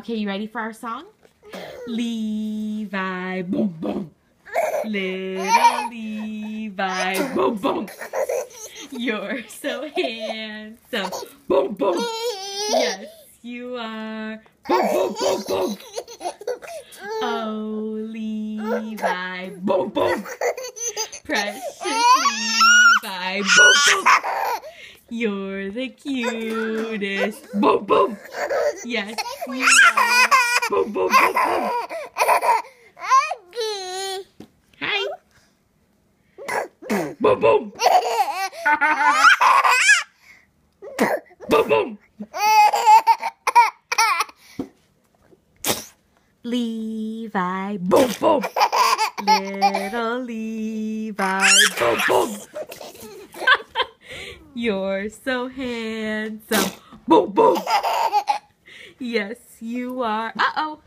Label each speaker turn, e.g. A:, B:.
A: Okay, you ready for our song? Levi, boom, boom. Little Levi, boom, boom. You're so handsome. Boom, boom. Yes, you are. Boom, boom, boom, boom. Oh, Levi, boom, boom. Precious Levi, boom, boom. You're the cutest. Boom, boom. Yes, you are. Boom, boom, boom, boom. Hi. Boom, boom. Boom, boom. Levi, boom, boom. Little Levi, boom, boom. You're so handsome. Boom, boom. Yes, you are. Uh-oh.